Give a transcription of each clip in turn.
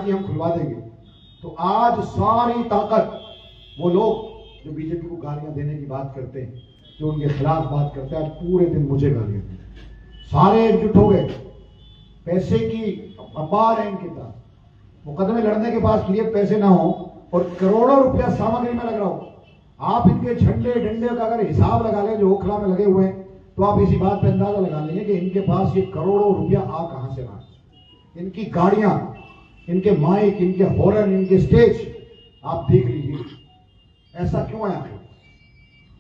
की हम खुलवा देंगे। तो आज सारी ताकत वो लोग जो बीजेपी को गालियां देने की बात करते हैं, जो उनके खिलाफ बात करते हैं, पूरे दिन मुझे गालियां देते हैं। सारे एकजुट हो गए, पैसे की अपार है इनके पास, मुकदमे लड़ने के पास लिए पैसे ना हो और करोड़ों रुपया सामग्री में लग रहा हो। आप इनके झंडे डंडे का अगर हिसाब लगा लें जो ओखला में लगे हुए हैं, तो आप इसी बात पे अंदाजा लगा लेंगे कि इनके पास ये करोड़ों रुपया आ कहां से रहा। इनकी गाड़ियां, इनके माइक, इनके हॉर्न, इनके स्टेज आप देख लीजिए। ऐसा क्यों है आखिर?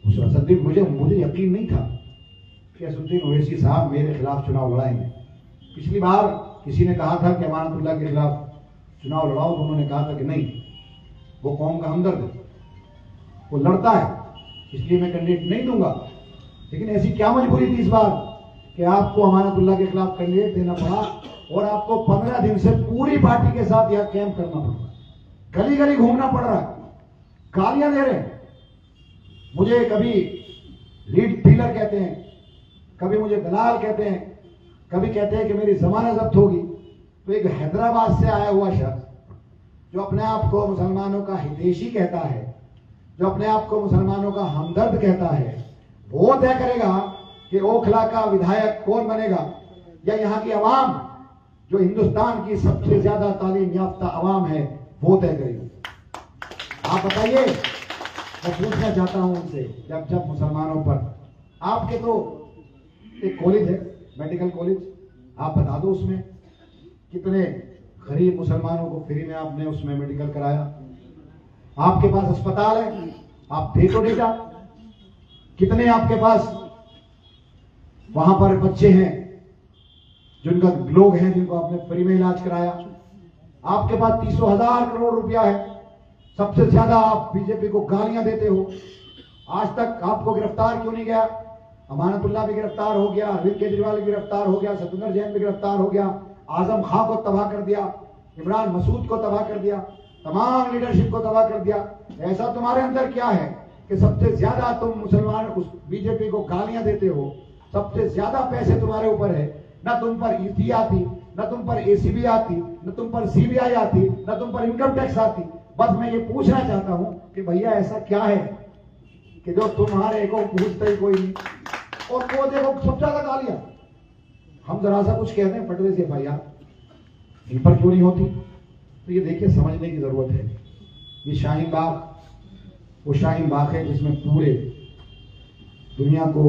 उस असदुद्दीन, मुझे यकीन नहीं था कि असदुद्दीन ओवैसी साहब मेरे खिलाफ चुनाव लड़ाएंगे। पिछली बार किसी ने कहा था कि अमानतुल्लाह के खिलाफ चुनाव लड़ाओ, तो उन्होंने कहा था कि नहीं, वो कौम का हमदर्द है, वो लड़ता है, इसलिए मैं कैंडिडेट नहीं दूंगा। लेकिन ऐसी क्या मजबूरी थी इस बार कि आपको अमानतुल्लाह के खिलाफ कैंडिडेट देना पड़ा और आपको 15 दिन से पूरी पार्टी के साथ यहां कैंप करना पड़ा, गली गली घूमना पड़ रहा है, गालियां दे रहे हैं। मुझे कभी लीड डीलर कहते हैं, कभी मुझे दलाल कहते हैं, कभी कहते हैं कि मेरी जमानत जब्त होगी। तो एक हैदराबाद से आया हुआ शख्स जो अपने आप को मुसलमानों का हितैषी कहता है, जो अपने आप को मुसलमानों का हमदर्द कहता है, वो तय करेगा कि ओखला का विधायक कौन बनेगा, या यहाँ की आवाम जो हिंदुस्तान की सबसे ज्यादा तालीम याफ्ता आवाम है वो तय करेगी। आप बताइए, मैं पूछना चाहता हूं उनसे, जब मुसलमानों पर आपके तो एक कॉलेज है, मेडिकल कॉलेज, आप बता दो उसमें कितने गरीब मुसलमानों को फ्री में आपने उसमें मेडिकल कराया। आपके पास अस्पताल है, आप दे तो डेटा, कितने आपके पास वहां पर बच्चे हैं जिनका लोग हैं जिनको आपने फ्री में इलाज कराया। आपके पास 300,000 करोड़ रुपया है, सबसे ज्यादा आप बीजेपी को गालियां देते हो। आज तक आपको गिरफ्तार क्यों नहीं गया? अमानतुल्लाह भी गिरफ्तार हो गया, अरविंद केजरीवाल भी गिरफ्तार हो गया, सतविंदर जैन भी गिरफ्तार हो गया, आजम खां को तबाह कर दिया, इमरान मसूद को तबाह कर दिया, तमाम लीडरशिप को तबाह कर दिया। ऐसा तुम्हारे अंदर क्या है कि सबसे ज्यादा तुम मुसलमान उस बीजेपी को गालियां देते हो? सबसे ज्यादा पैसे तुम्हारे ऊपर है, ना तुम पर ईडी आती, ना तुम पर एसीबी आती, न तुम पर सीबीआई आती, न तुम पर इनकम टैक्स आती। बस मैं ये पूछना चाहता हूं कि भैया ऐसा क्या है कि जो तुम्हारे को पूछते ही कोई नहीं, और वो देखो सबसे ज्यादा गालियां। हम जरा सा कुछ कहते हैं पटरे से भैया इन पर क्यों नहीं होती? तो ये देखिए, समझने की जरूरत है। ये शाहीन बाग वो शाहीन बाग है जिसमें पूरे दुनिया को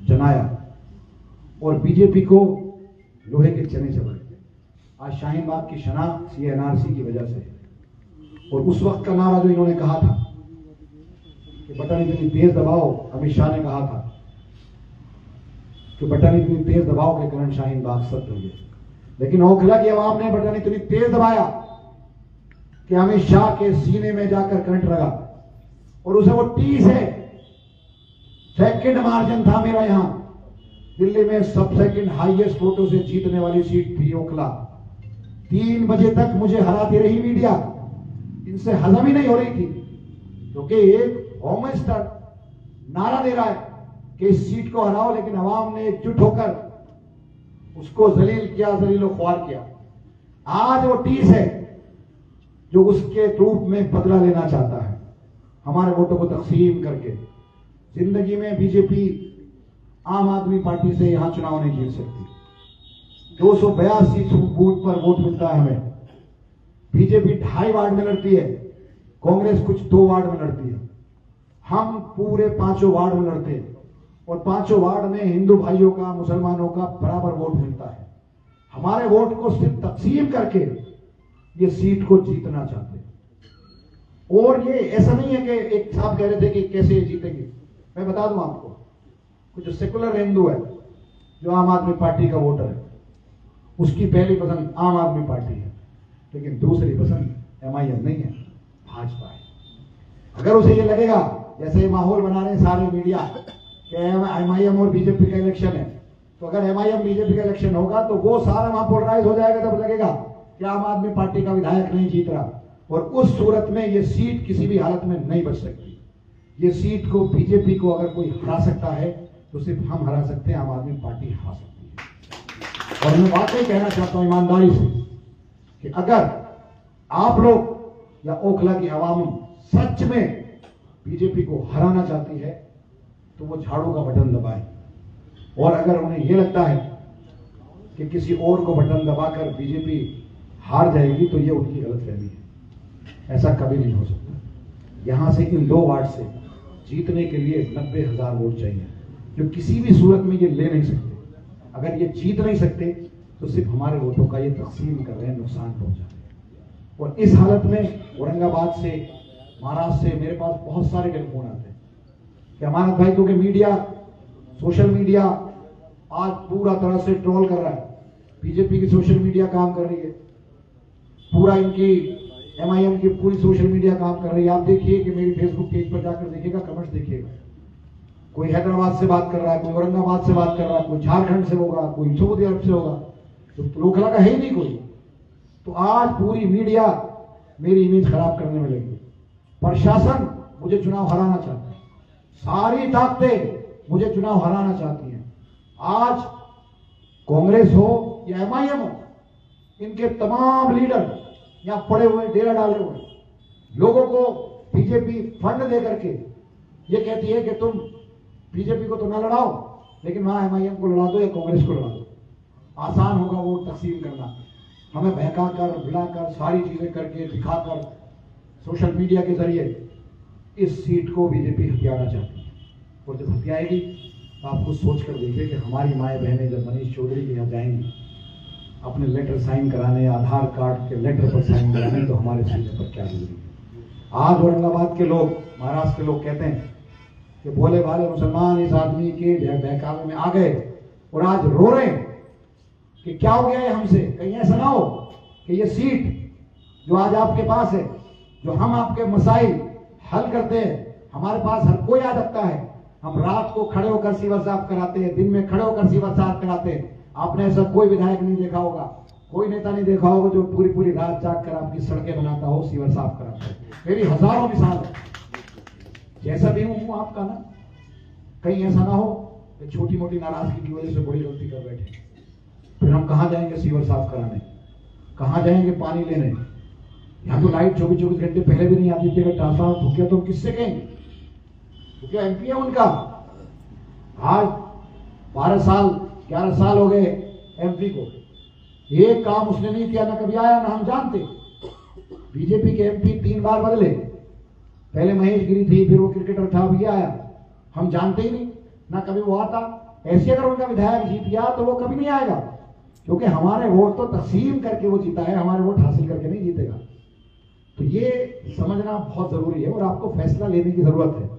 जनाया और बीजेपी को लोहे के चने चबाए। आज शाहीन बाग की शनाख्त ये एनआरसी की वजह से है। और उस वक्त का नारा जो इन्होंने कहा था कि बटन इतनी तेज दबाओ, अमित शाह ने कहा था कि बटन इतनी तेज दबाओ के कारण शाहीन बाग सत्य हो गया। लेकिन ओखला की आवाम ने बटन इतनी तेज दबाया कि अमित शाह के सीने में जाकर करंट लगा और उसे वो 30 सेकंड मार्जिन था मेरा। यहां दिल्ली में सब सेकंड हाईएस्ट वोटों से जीतने वाली सीट थी ओखला। 3 बजे तक मुझे हराती रही मीडिया, इनसे हजम ही नहीं हो रही थी, क्योंकि एक होम मिनिस्टर नारा दे रहा है कि इस सीट को हराओ, लेकिन आवाम ने एकजुट होकर उसको जलील किया, जलीलो ख्वार किया। आज वो 30 है जो उसके रूप में बदला लेना चाहता है, हमारे वोटों को तकसीम करके। जिंदगी में बीजेपी आम आदमी पार्टी से यहां चुनाव नहीं जीत सकती। 282 बूथ पर वोट मिलता है हमें। बीजेपी 2.5 वार्ड में लड़ती है, कांग्रेस कुछ 2 वार्ड में लड़ती है, हम पूरे 5 वार्ड में लड़ते हैं और 5 वार्ड में हिंदू भाइयों का, मुसलमानों का बराबर वोट मिलता है। हमारे वोट को सिर्फ तकसीम करके ये सीट को जीतना चाहते हैं। और ये ऐसा नहीं है कि एक साहब कह रहे थे कि कैसे जीतेंगे। मैं बता दूं आपको, कुछ सेकुलर हिंदू है जो आम आदमी पार्टी का वोटर है, उसकी पहली पसंद आम आदमी पार्टी है, लेकिन दूसरी पसंद एमआईएम नहीं है, भाजपा है। अगर उसे ये लगेगा, जैसे ये माहौल बना रहे हैं सारे मीडिया कि एमआईएम और बीजेपी का इलेक्शन है, तो अगर एमआईएम बीजेपी का इलेक्शन होगा तो वो सारा वहां पोलराइज हो जाएगा। तब लगेगा कि आम आदमी पार्टी का विधायक नहीं जीत रहा, और उस सूरत में ये सीट किसी भी हालत में नहीं बच सकती। ये सीट को बीजेपी को अगर कोई हरा सकता है तो सिर्फ हम हरा सकते हैं, आम आदमी पार्टी हरा सकती है। और मैं बात नहीं कहना चाहता हूं ईमानदारी से कि अगर आप लोग या ओखला की आवाम सच में बीजेपी को हराना चाहती है तो वो झाड़ू का बटन दबाए, और अगर उन्हें यह लगता है कि किसी और को बटन दबाकर बीजेपी हार जाएगी तो ये उनकी गलतफहमी है। ऐसा कभी नहीं हो सकता। यहां से इन 2 वार्ड से जीतने के लिए 90,000 वोट चाहिए, जो किसी भी सूरत में ये ले नहीं सकते। अगर ये जीत नहीं सकते तो सिर्फ हमारे वोटों का ये तकसीम कर रहे हैं, नुकसान पहुंचा रहे हैं। और इस हालत में औरंगाबाद से, महाराष्ट्र से मेरे पास बहुत सारे टेलीफोन आते हैं कि अमानत भाई, क्योंकि मीडिया, सोशल मीडिया आज पूरा तरह से ट्रोल कर रहा है, बीजेपी की सोशल मीडिया काम कर रही है, पूरा इनकी MIM की पूरी सोशल मीडिया काम कर रही है। आप देखिए कि मेरी फेसबुक पेज पर जाकर देखिएगा, कमेंट्स देखिएगा, कोई हैदराबाद से बात कर रहा है, कोई औरंगाबाद से बात कर रहा है, कोई झारखंड से होगा, कोई सऊदी अरब से होगा, तो ओखला का है ही नहीं कोई। तो आज पूरी मीडिया मेरी इमेज खराब करने में लगी। प्रशासन मुझे चुनाव हराना चाहता है, सारी ताकतें मुझे चुनाव हराना चाहती हैं। आज कांग्रेस हो या MIM हो, इनके तमाम लीडर यहां पड़े हुए, डेरा डाले हुए लोगों को बीजेपी फंड दे करके ये कहती है कि तुम बीजेपी को तो ना लड़ाओ, लेकिन वहां MIM को लड़ा दो या कांग्रेस को लड़ा दो, आसान होगा वोट तकसीम करना। हमें बहकाकर, बुलाकर, सारी चीजें करके, दिखाकर, सोशल मीडिया के जरिए इस सीट को बीजेपी हथियाना चाहती है। और जब हथियाएगी तो आप कुछ सोच कर देखिए कि हमारी माएँ बहनें जब मनीष चौधरी के यहाँ जाएंगी अपने लेटर साइन कराने, आधार कार्ड के लेटर पर साइन कराने, तो हमारे सीने पर क्या जरूरी है। आज औरंगाबाद के लोग, महाराष्ट्र के लोग कहते हैं कि भोले भाले मुसलमान इस आदमी के बहकावे में आ गए और आज रो रहे हैं कि क्या हो गया है हमसे। कहीं ऐसा ना हो कि ये सीट जो आज आपके पास है, जो हम आपके मसाइल हल करते हैं, हमारे पास हर कोई आ सकता है। हम रात को खड़े होकर सीवर साफ कराते हैं, दिन में खड़े होकर सीवर साफ कराते हैं। आपने ऐसा कोई विधायक नहीं देखा होगा, कोई नेता नहीं देखा होगा जो पूरी पूरी रात जाग कर आपकी सड़कें बनाता हो, सीवर साफ कराता हो। मेरी हजारों मिसाल है। जैसा भी हूं आपका ना, कहीं ऐसा ना हो कि छोटी मोटी नाराजगी की वजह से बड़ी गलती कर बैठे, फिर हम कहां जाएंगे सीवर साफ कराने, कहां जाएंगे पानी लेने। यहां तो लाइट 24-24 घंटे पहले भी नहीं आती थी। अगर ट्रांसफार्मर फूक गया तो हम किससे कहेंगे? तो क्या MP है उनका? आज 12 साल 11 साल हो गए MP को, एक काम उसने नहीं किया, ना कभी आया, ना हम जानते। बीजेपी के MP 3 बार बदले, पहले महेश गिरी थी, फिर वो क्रिकेटर था, अब ये आया, हम जानते ही नहीं, ना कभी वो आता। ऐसे अगर उनका विधायक जीत गया तो वो कभी नहीं आएगा, क्योंकि हमारे वोट तो तकसीम करके वो जीता है, हमारे वोट हासिल करके नहीं जीतेगा। तो ये समझना बहुत जरूरी है और आपको फैसला लेने की जरूरत है।